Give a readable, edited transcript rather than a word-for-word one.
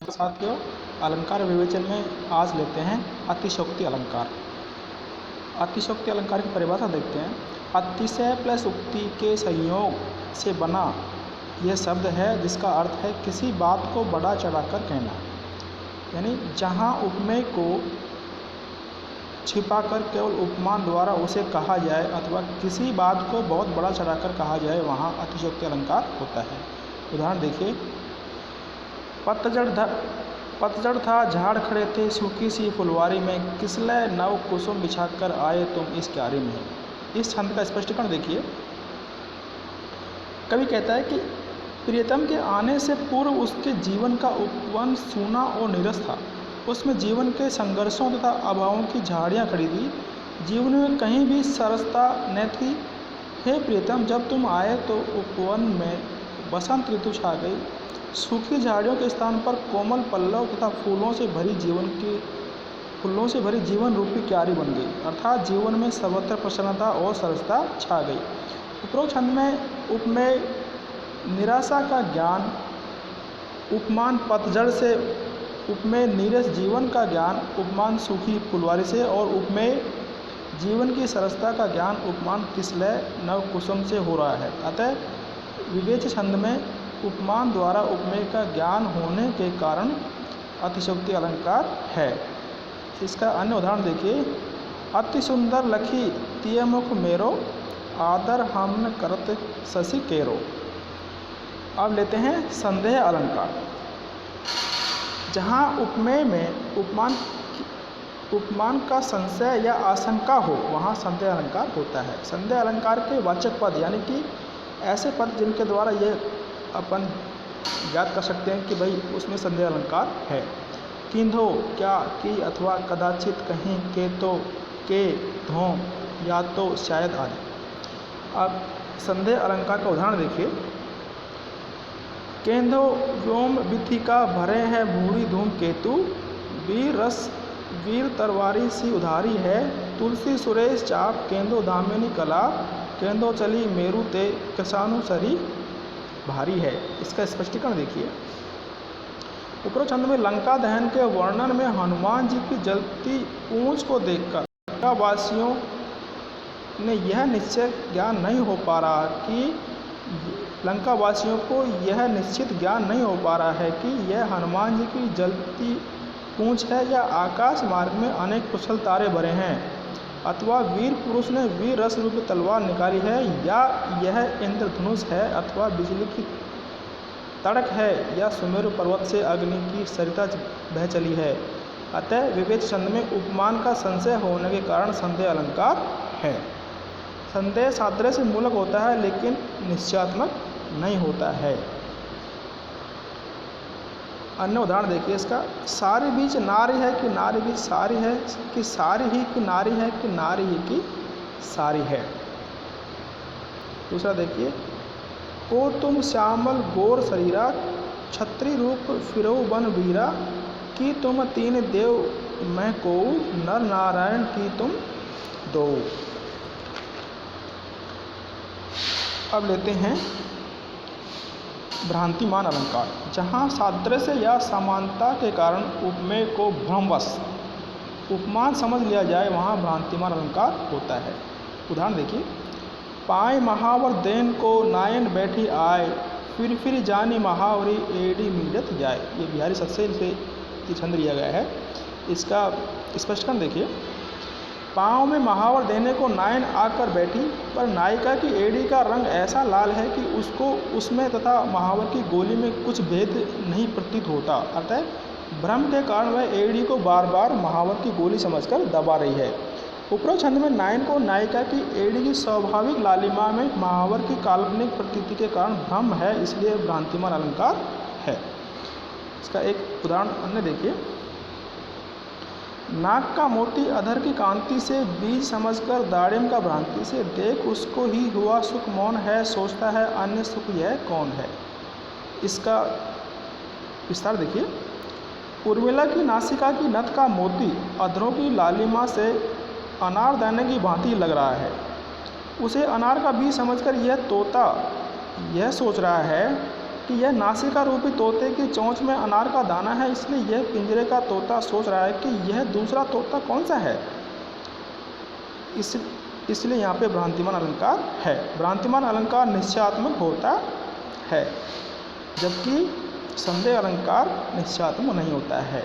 साथियों, अलंकार विवेचन में आज लेते हैं अतिशयोक्ति अलंकार। अतिशयोक्ति अलंकार की परिभाषा देखते हैं। अतिशय प्लस उक्ति के संयोग से बना यह शब्द है जिसका अर्थ है किसी बात को बढ़ा चढ़ाकर कहना, यानी जहाँ उपमेय को छिपाकर केवल उपमान द्वारा उसे कहा जाए अथवा किसी बात को बहुत बड़ा चढ़ाकर कहा जाए वहाँ अतिशयोक्ति अलंकार होता है। उदाहरण देखिए, पतझड़ था, झाड़ खड़े थे सूखी सी फुलवारी में, किसलय नव कुसुम बिछाकर आए तुम इस क्यारी में। इस छंद का स्पष्टीकरण देखिए। कवि कहता है कि प्रियतम के आने से पूर्व उसके जीवन का उपवन सूना और नीरस था। उसमें जीवन के संघर्षों तथा अभावों की झाड़ियाँ खड़ी थी। जीवन में कहीं भी सरसता न थी। हे प्रियतम, जब तुम आए तो उपवन में बसंत ऋतु छा गई। सूखी झाड़ियों के स्थान पर कोमल पल्लव तथा फूलों से भरी जीवन रूपी क्यारी बन गई, अर्थात जीवन में सर्वत्र प्रसन्नता और सरसता छा गई। उपरोक्त छंद में उपमेय निराशा का ज्ञान, उपमान पतझड़ से, उपमेय नीरस जीवन का ज्ञान उपमान सूखी फुलवारी से, और उपमेय जीवन की सरसता का ज्ञान उपमान किसलय नव कुसुम से हो रहा है। अतः विवेच्य छंद में उपमान द्वारा उपमेय का ज्ञान होने के कारण अतिशयोक्ति अलंकार है। इसका अन्य उदाहरण देखिए। अति सुंदर लखी तिय मुख मेरो, आदर हमन करत शशि केरो। अब लेते हैं संदेह अलंकार। जहाँ उपमेय में उपमान का संशय या आशंका हो वहाँ संदेह अलंकार होता है। संदेह अलंकार के वाचक पद, यानी कि ऐसे पद जिनके द्वारा ये अपन याद कर सकते हैं कि भाई उसमें संदेह अलंकार है। किंधो, क्या, की अथवा कदाचित, कहीं, के, तो, के, धो, या तो, शायद आदि। अब संदेह अलंकार का उदाहरण देखिए। केंधो व्योम विथिका भरे है भूरी धूम केतु, वीर तरवारी सी उधारी है, तुलसी सुरेश चाप केंदो दामिनी कला, केंदो चली मेरु ते कृषाणु सरी भारी है। इसका स्पष्टीकरण देखिए। उपरोक्त छंद में लंका दहन के वर्णन में हनुमान जी की जलती पूंछ को देखकर लंकावासियों ने यह निश्चय ज्ञान नहीं हो पा रहा कि यह हनुमान जी की जलती पूंछ है या आकाश मार्ग में अनेक कुशल तारे भरे हैं, अथवा वीर पुरुष ने वीर रस रूपी तलवार निकाली है, या यह इंद्रधनुष है, अथवा बिजली की तड़क है, या सुमेरु पर्वत से अग्नि की सरिता बह चली है। अतः विवेच्य छंद में उपमान का संशय होने के कारण संदेह अलंकार है। संदेह सादृश्य मूलक होता है लेकिन निश्चयात्मक नहीं होता है। अन्य उदाहरण देखिए इसका। सारी बीच नारी है कि नारी बीच सारी है, कि सारी ही कि नारी है, कि नारी ही की सारी है। दूसरा देखिए। को तुम श्यामल गोर शरीरा, छत्री रूप फिरो बन वीरा, कि तुम तीन देव मैं को, नर नारायण की तुम दो। अब लेते हैं भ्रांतिमान अलंकार। जहाँ सादृश्य या समानता के कारण उपमेय को भ्रमवश उपमान समझ लिया जाए वहाँ भ्रांतिमान अलंकार होता है। उदाहरण देखिए। पाए महावर देन को नायन बैठी आए, फिर जानी महावरी एडी मीडत जाए। ये बिहारी सत्सेल से छंद लिया गया है। इसका स्पष्टीकरण देखिए। पाँव में महावर देने को नायन आकर बैठी, पर नायिका की एड़ी का रंग ऐसा लाल है कि उसको उसमें तथा महावर की गोली में कुछ भेद नहीं प्रतीत होता। अतः भ्रम के कारण वह एड़ी को बार बार महावर की गोली समझकर दबा रही है। उपरोक्त छंद में नायन को नायिका की एड़ी की स्वाभाविक लालिमा में महावर की काल्पनिक प्रतीति के कारण भ्रम है, इसलिए भ्रांतिमान अलंकार है। इसका एक उदाहरण अन्य देखिए। नाक का मोती अधर की कांति से, बीज समझकर दाड़िम का भ्रांति से, देख उसको ही हुआ सुख मौन है, सोचता है अन्य सुख यह कौन है। इसका विस्तार देखिए। उर्मिला की नासिका की नथ का मोती अधरों की लालिमा से अनारदाने की भांति लग रहा है। उसे अनार का बीज समझकर यह तोता यह सोच रहा है कि यह नासिका रूपी तोते की चोंच में अनार का दाना है, इसलिए यह पिंजरे का तोता सोच रहा है कि यह दूसरा तोता कौन सा है। इसलिए यहाँ पे भ्रांतिमान अलंकार है। भ्रांतिमान अलंकार निश्चयात्मक होता है, जबकि संदेह अलंकार निश्चयात्मक नहीं होता है।